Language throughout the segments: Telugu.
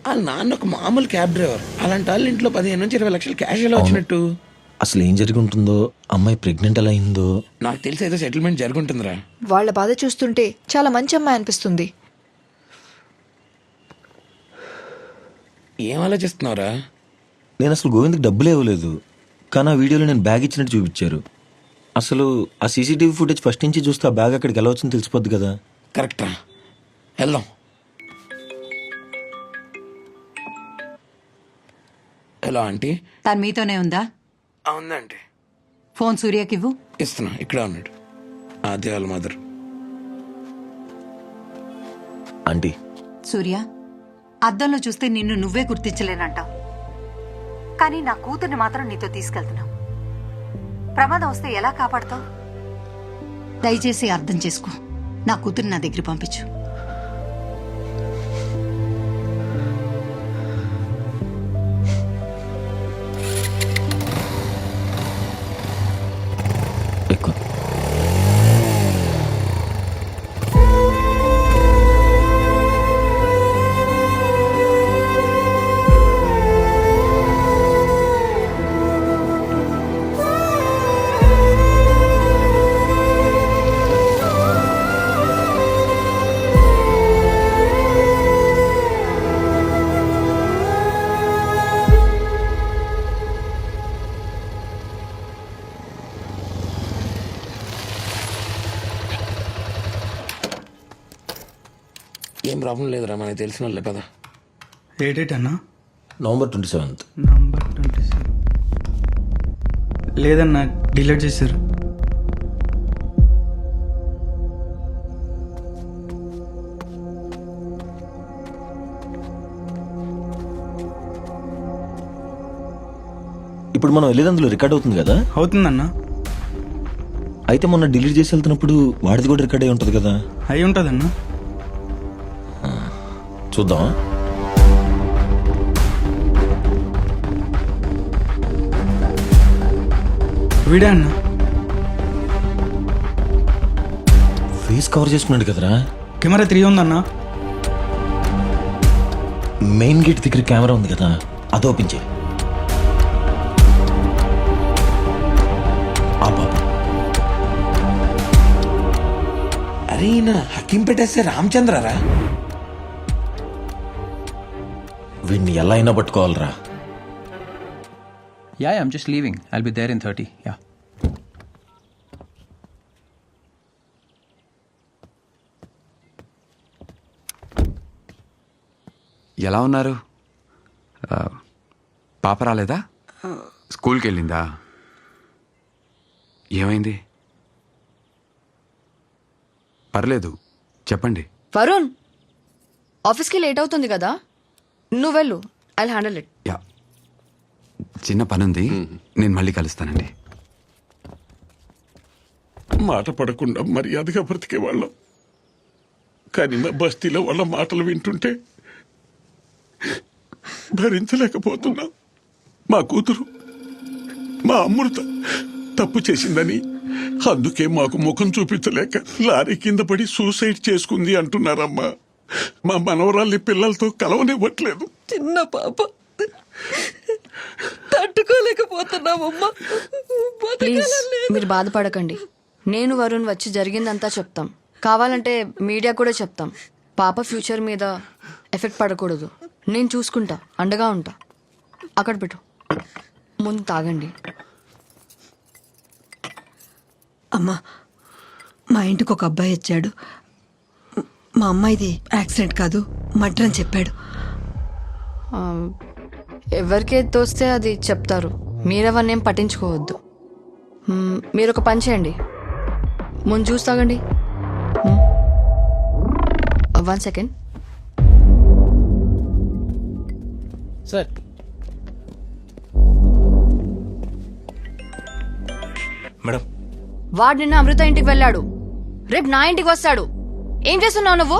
వాళ్ళ నాన్న ఒక మామూలు క్యాబ్ డ్రైవర్. అలాంటి వాళ్ళ ఇంట్లో 15 నుంచి 20 లక్షలు క్యాష్ ఎలా వచ్చినట్టు? అసలు ఏం జరిగి ఉంటుందో, అమ్మాయి ప్రెగ్నెంట్ ఎలా అయిందో. నాకు తెలిసి ఏదో సెటిల్మెంట్ జరుగుంటుందిరా. వాళ్ళ బాధ చూస్తుంటే చాలా మంచి అమ్మాయి అనిపిస్తుంది. ఏం ఆలోచిస్తున్నావురా? నేను అసలు గోవింద్కి డబ్బులు ఇవ్వలేదు, కానీ ఆ వీడియోలో నేను బ్యాగ్ ఇచ్చినట్టు చూపించారు. అసలు ఆ సీసీటీవీ ఫుటేజ్ ఫస్ట్ నుంచి చూస్తే ఆ బ్యాగ్ అక్కడికి ఎలా వచ్చిందో తెలిసిపోద్ది కదా. కరెక్ట్ రా, వెళ్దాం. Hello aunty. తను మీతోనే ఉందా? అవుందా ఆంటీ? ఫోన్ సూర్యకివ్వు. ఇస్తున్నా, ఇక్కడే ఉన్నాడు. అదే వాళ్ళ మదర్. ఆంటీ, సూర్య, అద్దంలో చూస్తే నిన్ను నువ్వే గుర్తించలేనంటావు, కానీ నా కూతుర్ని మాత్రం నీతో తీసుకెళ్తున్నావు. ప్రమాదం వస్తే ఎలా కాపాడుతావు? దయచేసి అర్థం చేసుకో. నా కూతుర్ని నా దగ్గర పంపించు. ఎక్కువ ఏం ప్రాబ్లం లేదురా, మనకి తెలిసిన వాళ్ళే కదా. ఏ డేట్ అన్నా? November 27th. నంబర్ 27. లేదన్నా, డిలీట్ చేశారు. ఇప్పుడు మనం వెళ్ళేది అందులో రికార్డ్ అవుతుంది కదా. అవుతుందన్నా. అయితే మొన్న డిలీట్ చేసి వెళ్తున్నప్పుడు వాడిది కూడా రికార్డ్ అయి ఉంటుంది కదా. అయి ఉంటుందన్నా. చూద్దాం. వీడే అన్నా. ఫేస్ కవర్ చేసుకున్నాడు కదరా. కెమెరా 3 ఉందన్నా. మెయిన్ గేట్ దగ్గర కెమెరా ఉంది కదా, అది ఓపెన్ చేయి. అరే నా హకీం పెట్టేస్తే రామచంద్రరా. వీడిని ఎలా అయినా పట్టుకోవాలరా. Yeah, I'm just leaving. I'll be there in 30. Yeah. ఎలా ఉన్నారు? పాప రాలేదా? స్కూల్కి వెళ్ళిందా? ఏమైంది? పర్లేదు, చెప్పండి. వరుణ్, ఆఫీస్కి లేట్ అవుతుంది కదా, నువ్వు వెళ్ళు. I handle it. యా, చిన్న పనుంది, నేను మళ్ళీ కలుస్తానండి. మాట పడకుండా మర్యాదగా బ్రతికే వాళ్ళం, కానీ నా బస్తీలో వాళ్ళ మాటలు వింటుంటే భరించలేకపోతున్నా. మా కూతురు, మా అమృత తప్పు చేసిందని, అందుకే మాకు ముఖం చూపించలేక లారీ కింద పడి సూసైడ్ చేసుకుంది అంటున్నారమ్మా. మా మనవరాల్ని పిల్లలతో కలవనివ్వట్లేదు. చిన్న పాప, తట్టుకోలేకపోతున్నామమ్మా. ప్లీజ్ మీరు బాధపడకండి. నేను వరుణ్ వచ్చి జరిగిందంతా చెప్తాం. కావాలంటే మీడియా కూడా చెప్తాం. పాప ఫ్యూచర్ మీద ఎఫెక్ట్ పడకూడదు. నేను చూసుకుంటా, అండగా ఉంటా. అక్కడ పెట్టు, ముందు తాగండి. అమ్మా, మా ఇంటికి ఒక అబ్బాయి వచ్చాడు. మా అమ్మాయిది యాక్సిడెంట్ కాదు, మర్డర్ అని చెప్పాడు. ఎవరికే తోస్తే అది చెప్తారు. మీరెవరినేం పట్టించుకోవద్దు. మీరు ఒక పని చేయండి, ముందు చూసి తాగండి. 1 సెకండ్ సార్. మేడం, వాడు నిన్న అమృత ఇంటికి వెళ్ళాడు, రేపు నా ఇంటికి వస్తాడు. ఏం చేస్తున్నావు నువ్వు?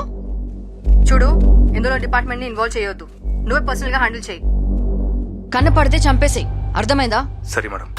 చూడు, ఇందులో డిపార్ట్మెంట్ ని ఇన్వాల్వ్ చేయొద్దు. నువ్వే పర్సనల్ గా హ్యాండిల్ చేయి. కన్ను పడితే చంపేసేయ్, అర్థమైందా? సరే మేడం.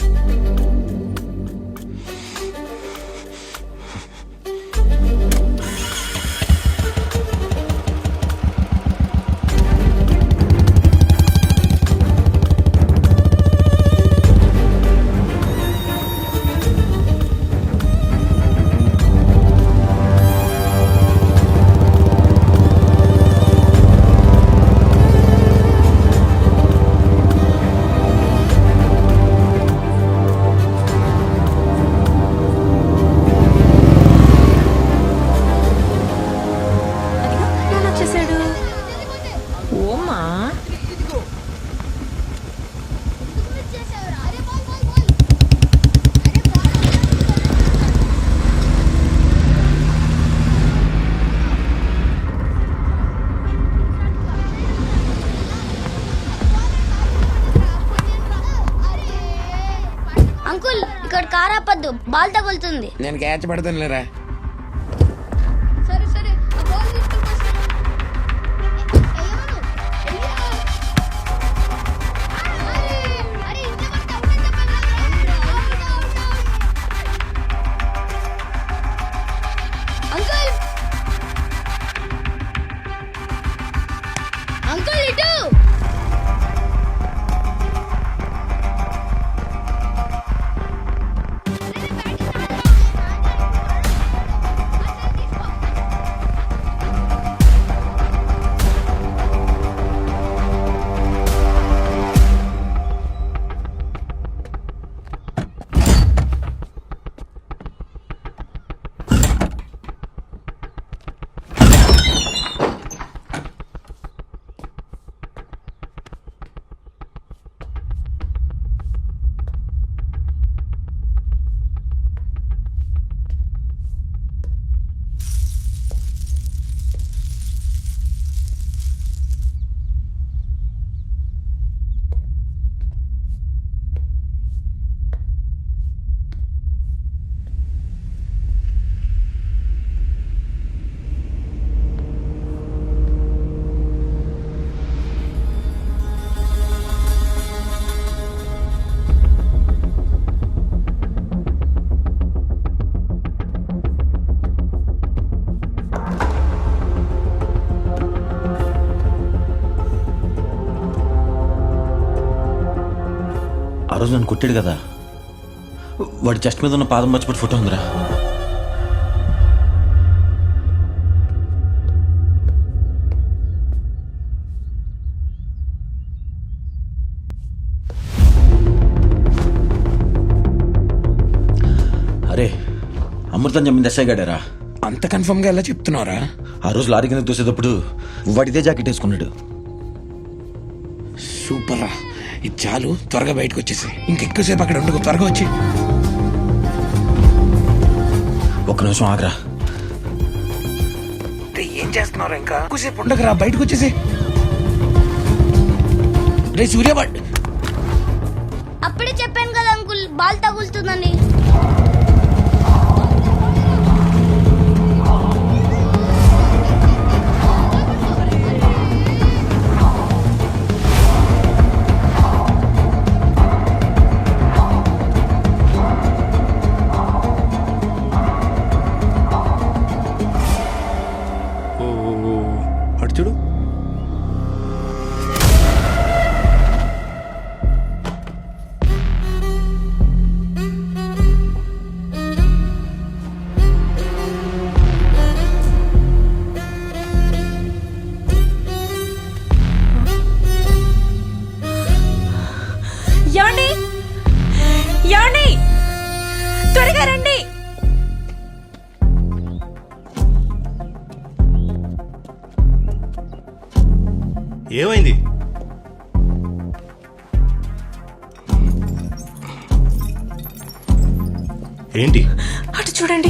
అమ్మా అంకుల్ ఇక్కడ కార్ ఆపద్దు బాల్ తగులుతుంది. నేను క్యాచ్ పడతాను లేరా. సరే సరే ఆ బాల్ తీసుకొని అంకుల్ అంకుల్ ఇటు ఆ రోజు నన్ను కొట్టాడు కదా, వాడి చెస్ట్ మీద ఉన్న పాదం మర్చిపోయి ఫోటో ఉందిరా. అరే, అమృతం చంపింది ఎస్ఐ గాడారా. అంత కన్ఫర్మ్ గా ఎలా చెప్తున్నారా? ఆ రోజు లారీ కింద తోసేటప్పుడు వాడిదే జాకెట్ వేసుకున్నాడు. సూపర్ రా, ఇది చాలు. త్వరగా బయటకు వచ్చేసి ఇంకెక్కువసేపు అక్కడ ఉండకు. త్వరగా వచ్చి ఒక్క నిమిషం ఆగరా. ఏం చేస్తున్నారా? ఇంకా ఎక్కువసేపు ఉండకరా, బయటకు వచ్చేసి. రే సూర్యబాడ్, అప్పుడే చెప్పాను కదా అంకుల్ బాల్ తగులుతుందని. అటు చూడు. ఏమండి ఏమండి త్వరగా రండి. ఏమైంది? ఏంటి? అటు చూడండి.